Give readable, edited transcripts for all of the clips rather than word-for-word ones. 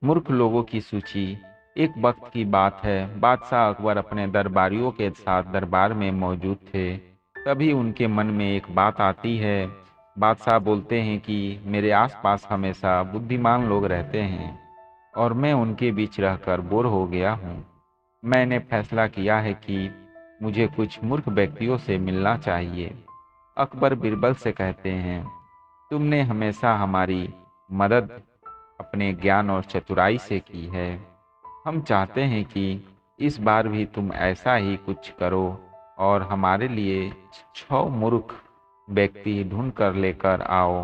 मूर्ख लोगों की सूची। एक वक्त की बात है, बादशाह अकबर अपने दरबारियों के साथ दरबार में मौजूद थे। तभी उनके मन में एक बात आती है। बादशाह बोलते हैं कि मेरे आसपास हमेशा बुद्धिमान लोग रहते हैं और मैं उनके बीच रहकर बोर हो गया हूँ। मैंने फैसला किया है कि मुझे कुछ मूर्ख व्यक्तियों से मिलना चाहिए। अकबर बीरबल से कहते हैं, तुमने हमेशा हमारी मदद अपने ज्ञान और चतुराई से की है। हम चाहते हैं कि इस बार भी तुम ऐसा ही कुछ करो और हमारे लिए 6 मूर्ख व्यक्ति ढूंढ कर लेकर आओ।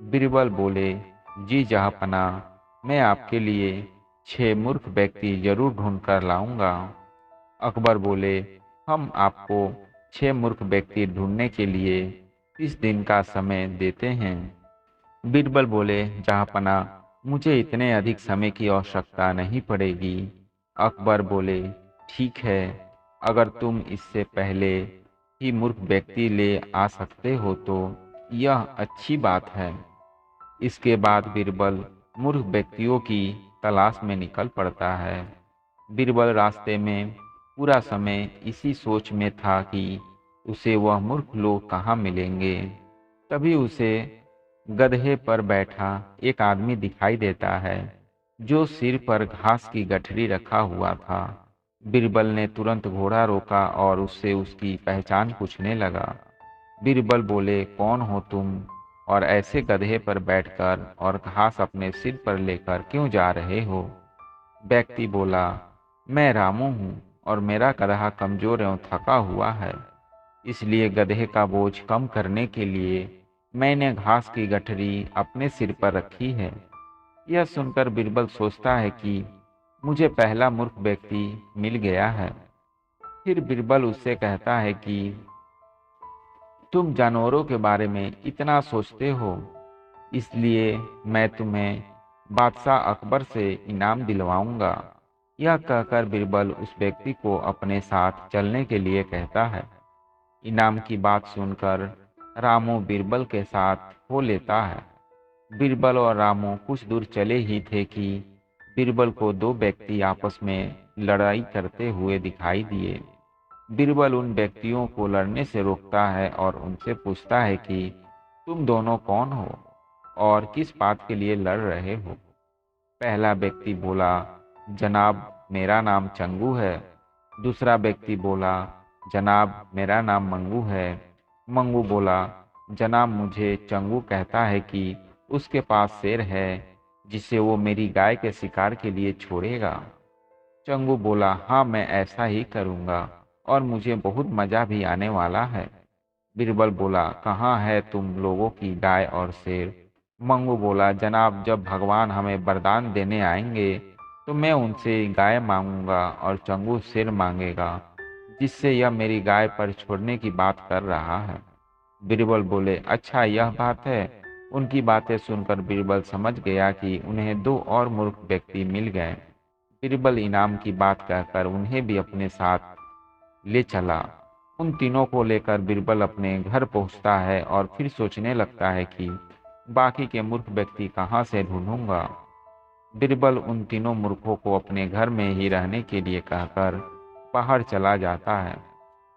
बीरबल बोले, जी जहाँपना, मैं आपके लिए 6 मूर्ख व्यक्ति जरूर ढूंढ कर लाऊंगा। अकबर बोले, हम आपको 6 मूर्ख व्यक्ति ढूंढने के लिए 30 दिन का समय देते हैं। बीरबल बोले, जहाँपना, मुझे इतने अधिक समय की आवश्यकता नहीं पड़ेगी। अकबर बोले, ठीक है, अगर तुम इससे पहले ही मूर्ख व्यक्ति ले आ सकते हो तो यह अच्छी बात है। इसके बाद बीरबल मूर्ख व्यक्तियों की तलाश में निकल पड़ता है। बीरबल रास्ते में पूरा समय इसी सोच में था कि उसे वह मूर्ख लोग कहाँ मिलेंगे। तभी उसे गधे पर बैठा एक आदमी दिखाई देता है, जो सिर पर घास की गठरी रखा हुआ था। बीरबल ने तुरंत घोड़ा रोका और उससे उसकी पहचान पूछने लगा। बीरबल बोले, कौन हो तुम और ऐसे गधे पर बैठकर और घास अपने सिर पर लेकर क्यों जा रहे हो? व्यक्ति बोला, मैं रामू हूँ और मेरा गधा कमजोर एवं थका हुआ है, इसलिए गधे का बोझ कम करने के लिए मैंने घास की गठरी अपने सिर पर रखी है। यह सुनकर बीरबल सोचता है कि मुझे पहला मूर्ख व्यक्ति मिल गया है। फिर बीरबल उससे कहता है कि तुम जानवरों के बारे में इतना सोचते हो, इसलिए मैं तुम्हें बादशाह अकबर से इनाम दिलवाऊंगा। यह कहकर बीरबल उस व्यक्ति को अपने साथ चलने के लिए कहता है। इनाम की बात सुनकर रामू बीरबल के साथ हो लेता है। बीरबल और रामू कुछ दूर चले ही थे कि बीरबल को 2 व्यक्ति आपस में लड़ाई करते हुए दिखाई दिए। बीरबल उन व्यक्तियों को लड़ने से रोकता है और उनसे पूछता है कि तुम दोनों कौन हो और किस बात के लिए लड़ रहे हो? पहला व्यक्ति बोला, जनाब, मेरा नाम चंगू है। दूसरा व्यक्ति बोला, जनाब, मेरा नाम मंगू है। मंगू बोला, जनाब, मुझे चंगू कहता है कि उसके पास शेर है जिसे वो मेरी गाय के शिकार के लिए छोड़ेगा। चंगू बोला, हाँ, मैं ऐसा ही करूँगा और मुझे बहुत मज़ा भी आने वाला है। बीरबल बोला, कहाँ है तुम लोगों की गाय और शेर? मंगू बोला, जनाब, जब भगवान हमें वरदान देने आएंगे तो मैं उनसे गाय मांगूंगा और चंगू शेर मांगेगा, जिससे यह मेरी गाय पर छोड़ने की बात कर रहा है। बीरबल बोले, अच्छा, यह बात है। उनकी बातें सुनकर बीरबल समझ गया कि उन्हें 2 और मूर्ख व्यक्ति मिल गए। बीरबल इनाम की बात कहकर उन्हें भी अपने साथ ले चला। उन तीनों को लेकर बीरबल अपने घर पहुंचता है और फिर सोचने लगता है कि बाकी के मूर्ख व्यक्ति कहाँ से ढूंढूंगा। बीरबल उन तीनों मूर्खों को अपने घर में ही रहने के लिए कहकर बाहर चला जाता है।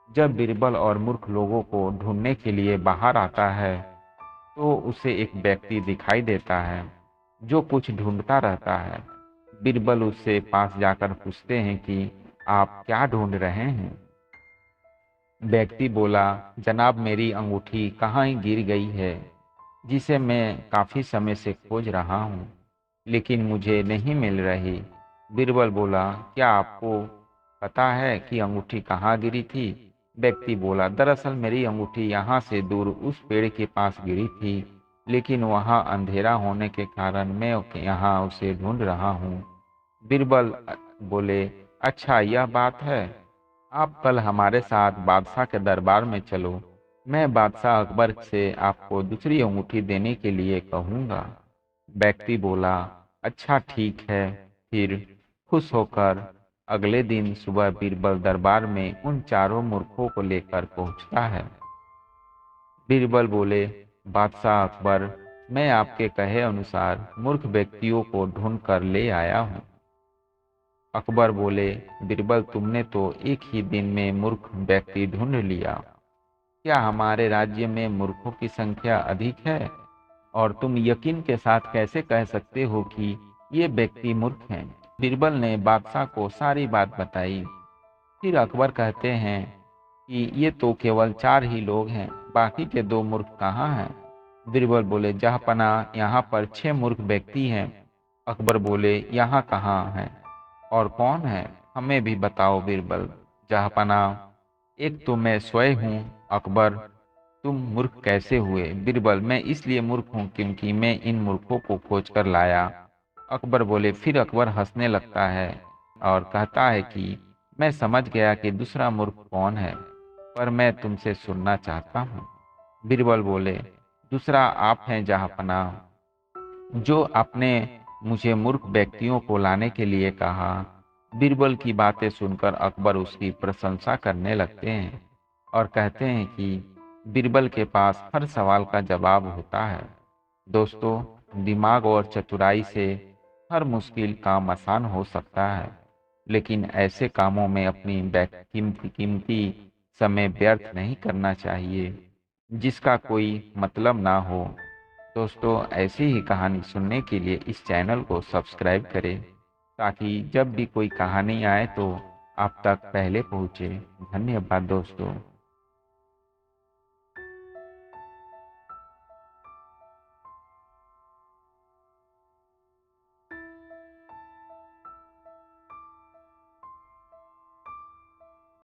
जब बीरबल और मूर्ख लोगों को ढूंढने के लिए बाहर आता है तो उसे एक व्यक्ति दिखाई देता है जो कुछ ढूंढता रहता है। बीरबल उससे पास जाकर पूछते हैं कि आप क्या ढूंढ रहे हैं? व्यक्ति बोला, जनाब, मेरी अंगूठी कहाँ ही गिर गई है, जिसे मैं काफ़ी समय से खोज रहा हूँ, लेकिन मुझे नहीं मिल रही। बीरबल बोला, क्या आपको पता है कि अंगूठी कहाँ गिरी थी? व्यक्ति बोला, दरअसल मेरी अंगूठी यहाँ से दूर उस पेड़ के पास गिरी थी, लेकिन वहाँ अंधेरा होने के कारण मैं यहाँ उसे ढूंढ रहा हूँ। बीरबल बोले, अच्छा, यह बात है। आप कल हमारे साथ बादशाह के दरबार में चलो। मैं बादशाह अकबर से आपको दूसरी अंगूठी देने के लिए कहूँगा। व्यक्ति बोला, अच्छा, ठीक है। फिर खुश होकर अगले दिन सुबह बीरबल दरबार में उन चारों मूर्खों को लेकर पहुँचता है। बीरबल बोले, बादशाह अकबर, मैं आपके कहे अनुसार मूर्ख व्यक्तियों को ढूंढ कर ले आया हूँ। अकबर बोले, बीरबल तुमने तो एक ही दिन में मूर्ख व्यक्ति ढूंढ लिया। क्या हमारे राज्य में मूर्खों की संख्या अधिक है? और तुम यकीन के साथ कैसे कह सकते हो कि ये व्यक्ति मूर्ख हैं? बीरबल ने बादशाह को सारी बात बताई। फिर अकबर कहते हैं कि ये तो केवल 4 ही लोग हैं, बाकी के 2 मूर्ख कहाँ हैं? बीरबल बोले, जहाँपनाह यहाँ पर 6 मूर्ख व्यक्ति हैं। अकबर बोले, यहाँ कहाँ हैं और कौन है? हमें भी बताओ बीरबल। जहाँपनाह, एक तो मैं स्वयं हूँ। अकबर, तुम मूर्ख कैसे हुए? बीरबल, मैं इसलिए मूर्ख हूँ क्योंकि मैं इन मूर्खों को खोज कर लाया। अकबर बोले। फिर अकबर हंसने लगता है और कहता है कि मैं समझ गया कि दूसरा मूर्ख कौन है, पर मैं तुमसे सुनना चाहता हूँ। बीरबल बोले, दूसरा आप हैं जहाँपनाह, जो आपने मुझे मूर्ख व्यक्तियों को लाने के लिए कहा। बीरबल की बातें सुनकर अकबर उसकी प्रशंसा करने लगते हैं और कहते हैं कि बीरबल के पास हर सवाल का जवाब होता है। दोस्तों, दिमाग और चतुराई से हर मुश्किल काम आसान हो सकता है, लेकिन ऐसे कामों में अपनी कीमती कीमती समय व्यर्थ नहीं करना चाहिए जिसका कोई मतलब ना हो। दोस्तों, ऐसी ही कहानी सुनने के लिए इस चैनल को सब्सक्राइब करें ताकि जब भी कोई कहानी आए तो आप तक पहले पहुँचे। धन्यवाद दोस्तों।